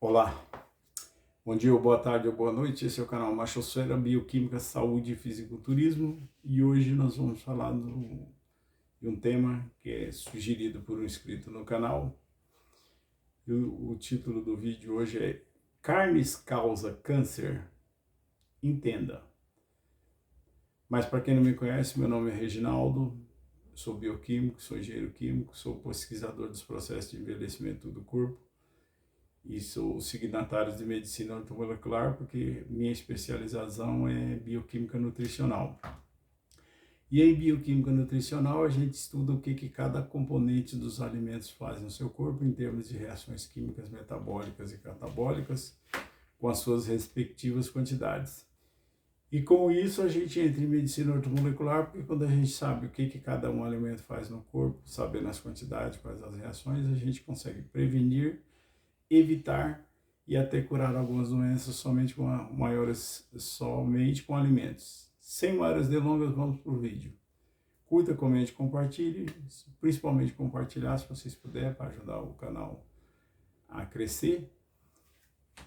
Olá, bom dia, ou boa tarde ou boa noite. Esse é o canal Machosfera Bioquímica, Saúde e Fisiculturismo e hoje nós vamos falar de um tema que é sugerido por um inscrito no canal. E o título do vídeo hoje é Carnes causa câncer? Entenda. Mas para quem não me conhece, meu nome é Reginaldo, sou bioquímico, sou engenheiro químico, sou pesquisador dos processos de envelhecimento do corpo e sou signatário de medicina ortomolecular porque minha especialização é bioquímica nutricional. E em bioquímica nutricional a gente estuda o que cada componente dos alimentos faz no seu corpo em termos de reações químicas, metabólicas e catabólicas com as suas respectivas quantidades. E com isso a gente entra em medicina ortomolecular porque quando a gente sabe o que cada um alimento faz no corpo, sabendo as quantidades, quais as reações, a gente consegue prevenir, evitar e até curar algumas doenças somente com alimentos. Sem maiores delongas, vamos para o vídeo. Curta, comente, compartilhe, principalmente compartilhar se vocês puderem para ajudar o canal a crescer.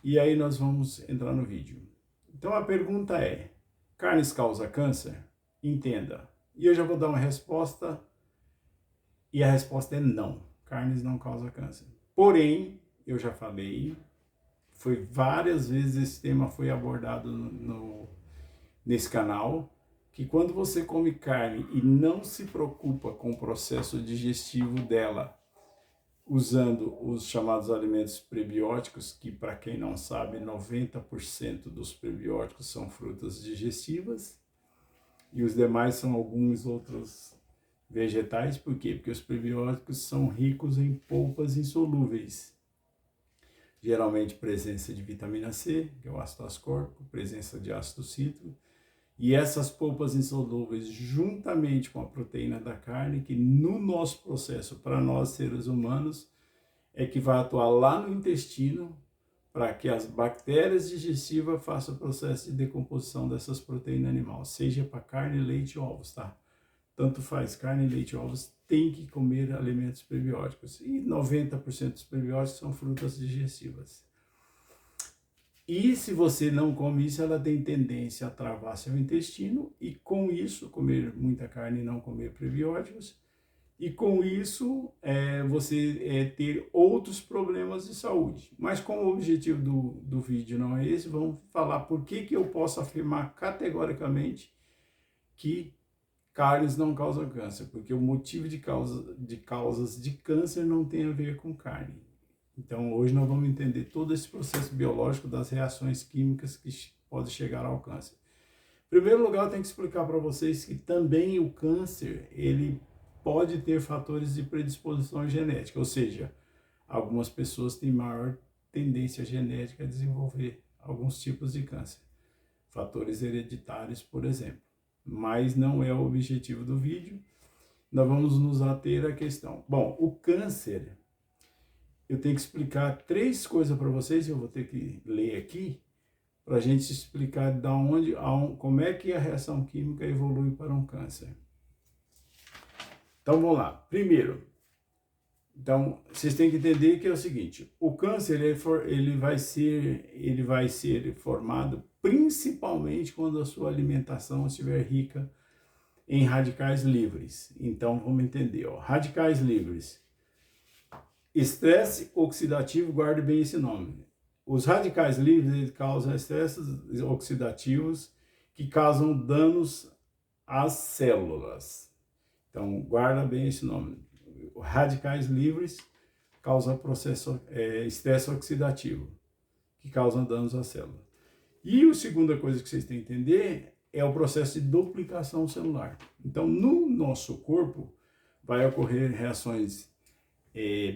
E aí nós vamos entrar no vídeo. Então a pergunta é, carnes causa câncer? Entenda. E eu já vou dar uma resposta e a resposta é não. Carnes não causam câncer. Porém, eu já falei, foi várias vezes esse tema foi abordado nesse canal, que quando você come carne e não se preocupa com o processo digestivo dela, usando os chamados alimentos prebióticos, que para quem não sabe, 90% dos prebióticos são frutas digestivas, e os demais são alguns outros vegetais. Por quê? Porque os prebióticos são ricos em polpas insolúveis. Geralmente presença de vitamina C, que é o ácido ascórbico, presença de ácido cítrico, e essas polpas insolúveis juntamente com a proteína da carne, que no nosso processo, para nós seres humanos, é que vai atuar lá no intestino para que as bactérias digestivas façam o processo de decomposição dessas proteínas animais, seja para carne, leite e ovos, tá? Tanto faz, carne, leite e ovos, tem que comer alimentos prebióticos. E 90% dos prebióticos são frutas digestivas. E se você não come isso, ela tem tendência a travar seu intestino e com isso, comer muita carne e não comer prebióticos, e com isso você ter outros problemas de saúde. Mas como o objetivo do vídeo não é esse, vamos falar por que eu posso afirmar categoricamente que carnes não causam câncer, porque o motivo de causas de câncer não tem a ver com carne. Então, hoje nós vamos entender todo esse processo biológico das reações químicas que podem chegar ao câncer. Em primeiro lugar, eu tenho que explicar para vocês que também o câncer, ele pode ter fatores de predisposição genética, ou seja, algumas pessoas têm maior tendência genética a desenvolver alguns tipos de câncer. Fatores hereditários, por exemplo. Mas não é o objetivo do vídeo. Nós vamos nos ater à questão. Bom, o câncer, eu tenho que explicar três coisas para vocês, eu vou ter que ler aqui, para a gente explicar como é que a reação química evolui para um câncer. Então vamos lá. Primeiro, vocês têm que entender que é o seguinte: o câncer ele vai ser formado principalmente quando a sua alimentação estiver rica em radicais livres. Então vamos entender, ó, radicais livres. Estresse oxidativo, guarde bem esse nome. Os radicais livres eles causam estresses oxidativos que causam danos às células. Então guarda bem esse nome. Radicais livres causam estresse oxidativo, que causam danos à célula. E a segunda coisa que vocês têm que entender é o processo de duplicação celular. Então, no nosso corpo, vai ocorrer reações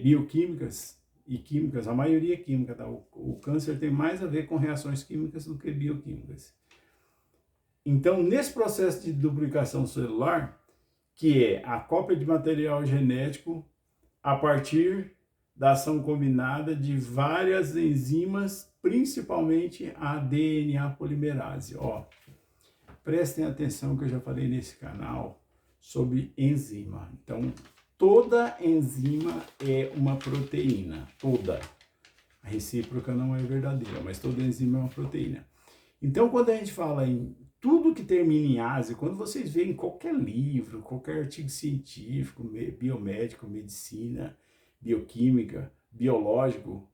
bioquímicas e químicas, a maioria é química, tá? O câncer tem mais a ver com reações químicas do que bioquímicas. Então, nesse processo de duplicação celular, que é a cópia de material genético a partir da ação combinada de várias enzimas, principalmente a DNA polimerase. Ó, prestem atenção que eu já falei nesse canal sobre enzima. Então, toda enzima é uma proteína, toda. A recíproca não é verdadeira, mas toda enzima é uma proteína. Então, quando a gente fala em tudo que termina em ase, quando vocês veem qualquer livro, qualquer artigo científico, biomédico, medicina, bioquímica, biológico,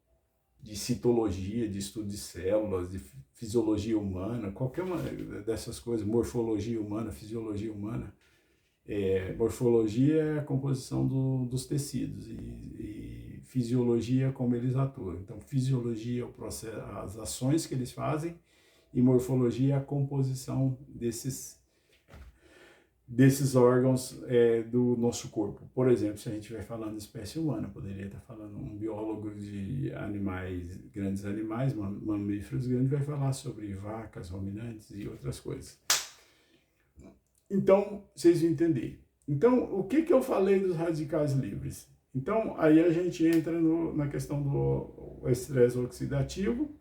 de citologia, de estudo de células, de fisiologia humana, qualquer uma dessas coisas, morfologia humana, fisiologia humana, morfologia é a composição dos tecidos e fisiologia é como eles atuam. Então, fisiologia é o processo, as ações que eles fazem, e morfologia é a composição desses órgãos do nosso corpo. Por exemplo, se a gente estiver falando de espécie humana, poderia estar falando um biólogo de animais, grandes animais, mamíferos grandes, vai falar sobre vacas, ruminantes e outras coisas. Então, vocês vão entender. Então, o que eu falei dos radicais livres? Então, aí a gente entra na questão do estresse oxidativo,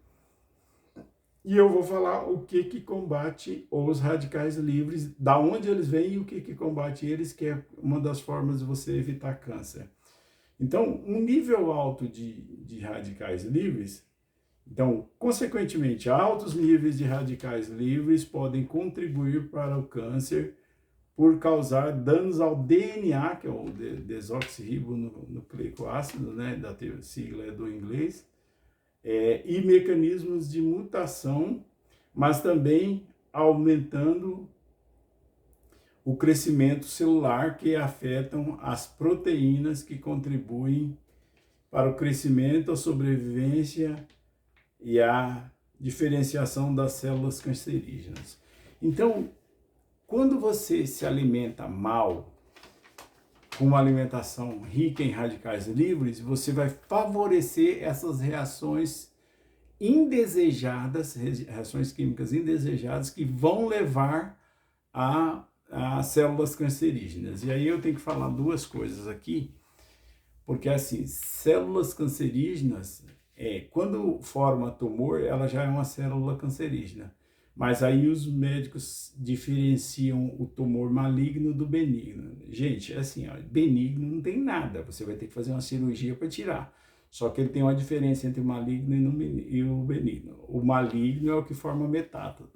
e eu vou falar o que combate os radicais livres, da onde eles vêm e o que combate eles, que é uma das formas de você evitar câncer. Então, um nível alto de radicais livres, então, consequentemente, altos níveis de radicais livres podem contribuir para o câncer por causar danos ao DNA, que é o desoxirribonucleico ácido, né, da sigla do inglês, e mecanismos de mutação, mas também aumentando o crescimento celular, que afetam as proteínas que contribuem para o crescimento, a sobrevivência e a diferenciação das células cancerígenas. Então, quando você se alimenta mal, com uma alimentação rica em radicais livres, você vai favorecer essas reações indesejadas, reações químicas indesejadas, que vão levar a células cancerígenas. E aí eu tenho que falar duas coisas aqui, porque assim, células cancerígenas, quando forma tumor, ela já é uma célula cancerígena. Mas aí os médicos diferenciam o tumor maligno do benigno. Gente, é assim, ó, benigno não tem nada, você vai ter que fazer uma cirurgia para tirar. Só que ele tem uma diferença entre o maligno e o benigno. O maligno é o que forma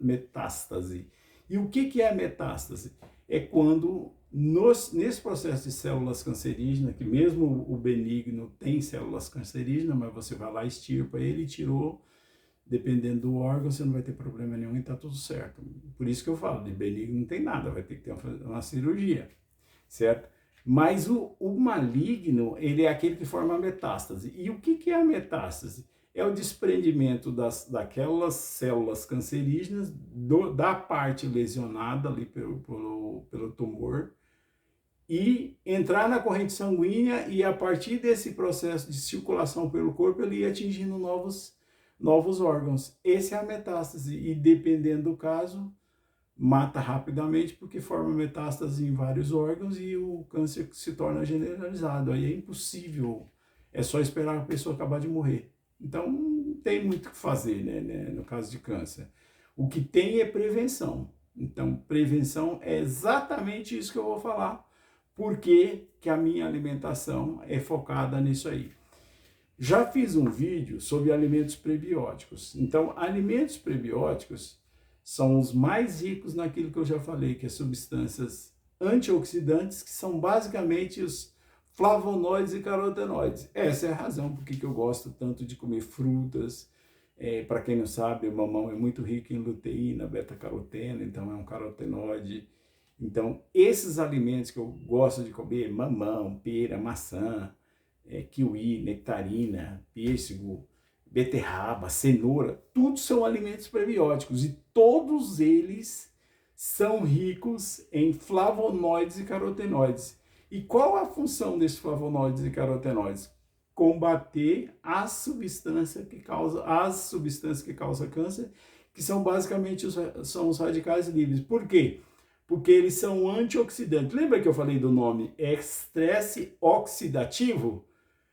metástase. E o que é a metástase? É quando, nesse processo de células cancerígenas, que mesmo o benigno tem células cancerígenas, mas você vai lá, extirpa ele e tirou. Dependendo do órgão, você não vai ter problema nenhum e está tudo certo. Por isso que eu falo, de benigno não tem nada, vai ter que ter uma cirurgia, certo? Mas o maligno, ele é aquele que forma a metástase. E o que é a metástase? É o desprendimento daquelas células cancerígenas da parte lesionada ali pelo tumor e entrar na corrente sanguínea, e a partir desse processo de circulação pelo corpo, ele ia atingindo novos órgãos. Essa é a metástase, e dependendo do caso, mata rapidamente, porque forma metástase em vários órgãos e o câncer se torna generalizado. Aí é impossível, é só esperar a pessoa acabar de morrer. Então, não tem muito o que fazer, né, no caso de câncer. O que tem é prevenção. Então, prevenção é exatamente isso que eu vou falar, porque que a minha alimentação é focada nisso aí. Já fiz um vídeo sobre alimentos prebióticos. Então, alimentos prebióticos são os mais ricos naquilo que eu já falei, que é substâncias antioxidantes, que são basicamente os flavonoides e carotenoides. Essa é a razão por que eu gosto tanto de comer frutas. Para quem não sabe, o mamão é muito rico em luteína, beta-caroteno, então é um carotenoide. Então, esses alimentos que eu gosto de comer, mamão, pera, maçã, kiwi, nectarina, pêssego, beterraba, cenoura, tudo são alimentos prebióticos e todos eles são ricos em flavonoides e carotenoides. E qual a função desses flavonoides e carotenoides? Combater as substâncias que causam câncer, que são basicamente os radicais livres. Por quê? Porque eles são antioxidantes. Lembra que eu falei do nome estresse oxidativo?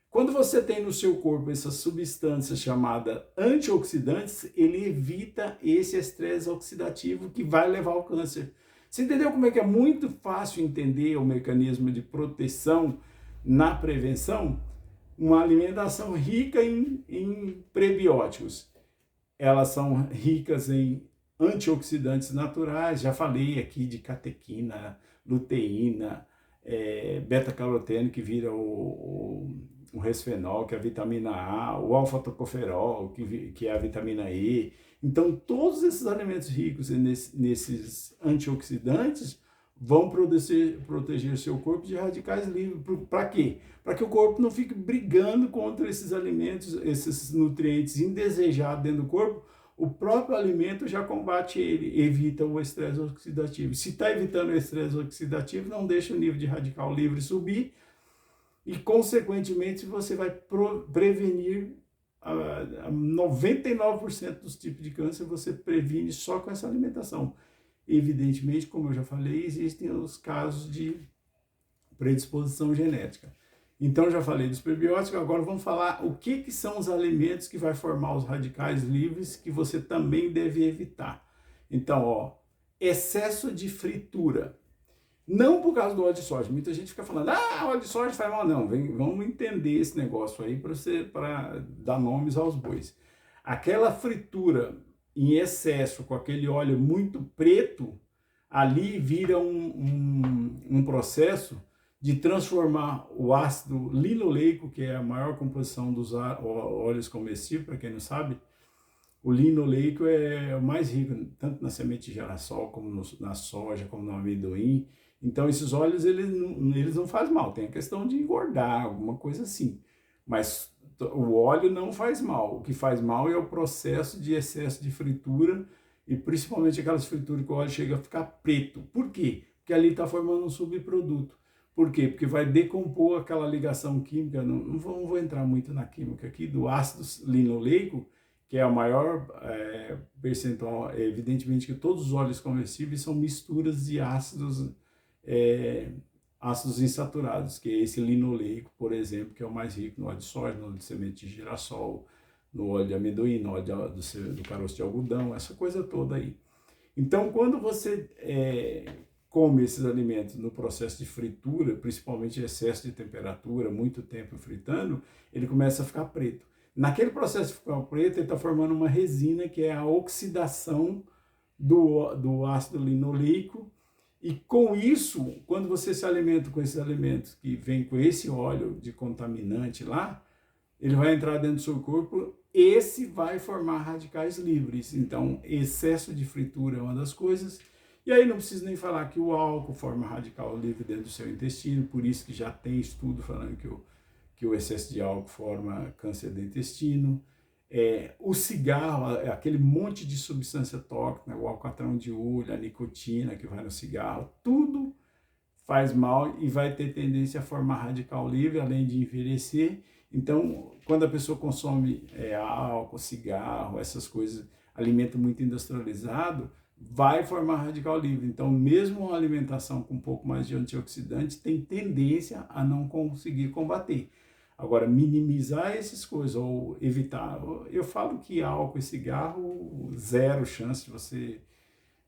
Quando você tem no seu corpo essa substância chamada antioxidantes, ele evita esse estresse oxidativo que vai levar ao câncer. Você entendeu como é que é muito fácil entender o mecanismo de proteção na prevenção? uma alimentação rica em prebióticos. Elas são ricas em antioxidantes naturais, já falei aqui de catequina, luteína, beta-caroteno, que vira o resfenol, que é a vitamina A, o alfa-tocoferol, que é a vitamina E. Então, todos esses alimentos ricos nesses antioxidantes vão proteger seu corpo de radicais livres. Para quê? Para que o corpo não fique brigando contra esses alimentos, esses nutrientes indesejados dentro do corpo. O próprio alimento já combate ele, evita o estresse oxidativo. Se está evitando o estresse oxidativo, não deixa o nível de radical livre subir e, consequentemente, você vai prevenir 99% dos tipos de câncer, você previne só com essa alimentação. Evidentemente, como eu já falei, existem os casos de predisposição genética. Então, já falei dos prebióticos, agora vamos falar o que são os alimentos que vai formar os radicais livres que você também deve evitar. Então, excesso de fritura. Não por causa do óleo de soja. Muita gente fica falando, óleo de soja faz mal. Não, vamos entender esse negócio aí para dar nomes aos bois. Aquela fritura em excesso, com aquele óleo muito preto, ali vira um processo de transformar o ácido linoleico, que é a maior composição dos óleos comestíveis, para quem não sabe. O linoleico é o mais rico, tanto na semente de girassol, como na soja, como no amendoim. Então, esses óleos, eles não fazem mal. Tem a questão de engordar, alguma coisa assim. Mas o óleo não faz mal. O que faz mal é o processo de excesso de fritura, e principalmente aquelas frituras que o óleo chega a ficar preto. Por quê? Porque ali está formando um subproduto. Por quê? Porque vai decompor aquela ligação química, não vou entrar muito na química aqui, do ácido linoleico, que é a maior percentual. Evidentemente que todos os óleos comestíveis são misturas de ácidos insaturados, que é esse linoleico, por exemplo, que é o mais rico no óleo de soja, no óleo de semente de girassol, no óleo de amendoim, no óleo do caroço de algodão, essa coisa toda aí. Então, quando você come esses alimentos no processo de fritura, principalmente excesso de temperatura, muito tempo fritando, ele começa a ficar preto. Naquele processo de ficar preto, ele está formando uma resina, que é a oxidação do ácido linoleico. E com isso, quando você se alimenta com esses alimentos que vêm com esse óleo de contaminante lá, ele vai entrar dentro do seu corpo, esse vai formar radicais livres. Então, excesso de fritura é uma das coisas. E aí não preciso nem falar que o álcool forma radical livre dentro do seu intestino, por isso que já tem estudo falando que o excesso de álcool forma câncer do intestino. O cigarro, aquele monte de substância tóxica, o alcatrão de olho, a nicotina que vai no cigarro, tudo faz mal e vai ter tendência a formar radical livre, além de envelhecer. Então, quando a pessoa consome álcool, cigarro, essas coisas, alimento muito industrializado, vai formar radical livre. Então, mesmo uma alimentação com um pouco mais de antioxidante tem tendência a não conseguir combater. Agora, minimizar essas coisas ou evitar. Eu falo que álcool e cigarro, zero chance de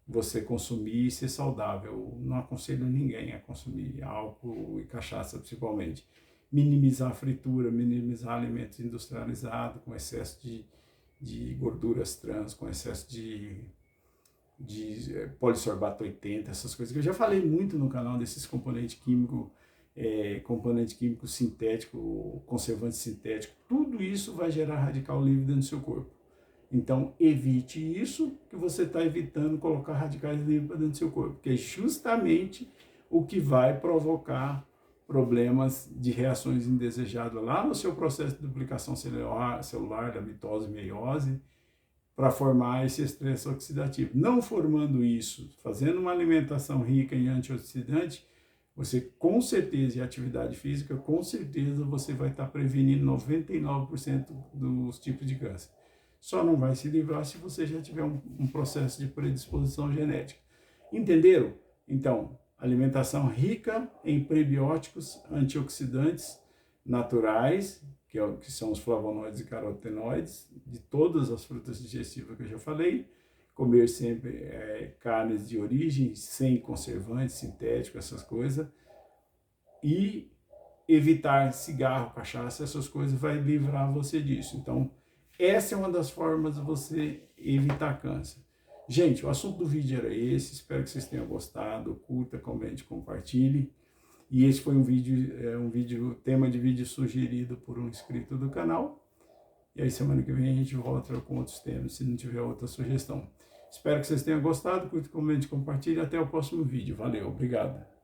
você consumir e ser saudável. Não aconselho ninguém a consumir álcool e cachaça, principalmente. Minimizar a fritura, minimizar alimentos industrializados com excesso de gorduras trans, com excesso de polissorbato 80, essas coisas que eu já falei muito no canal desses componente químico sintético, conservante sintético, tudo isso vai gerar radical livre dentro do seu corpo. Então, evite isso, que você está evitando colocar radicais livres dentro do seu corpo, que é justamente o que vai provocar problemas de reações indesejadas lá no seu processo de duplicação celular da mitose e meiose, para formar esse estresse oxidativo. Não formando isso, fazendo uma alimentação rica em antioxidante, você com certeza, e atividade física, com certeza você vai estar prevenindo 99% dos tipos de câncer. Só não vai se livrar se você já tiver um processo de predisposição genética. Entenderam? Então, alimentação rica em prebióticos, antioxidantes naturais, que são os flavonoides e carotenoides, de todas as frutas digestivas que eu já falei. Comer sempre carnes de origem, sem conservantes, sintéticos, essas coisas. E evitar cigarro, cachaça, essas coisas, vai livrar você disso. Então, essa é uma das formas de você evitar câncer. Gente, o assunto do vídeo era esse, espero que vocês tenham gostado, curta, comente, compartilhe. E esse foi tema de vídeo sugerido por um inscrito do canal. E aí semana que vem a gente volta com outros temas, se não tiver outra sugestão. Espero que vocês tenham gostado, curta, comente, compartilhe. Até o próximo vídeo. Valeu, obrigado.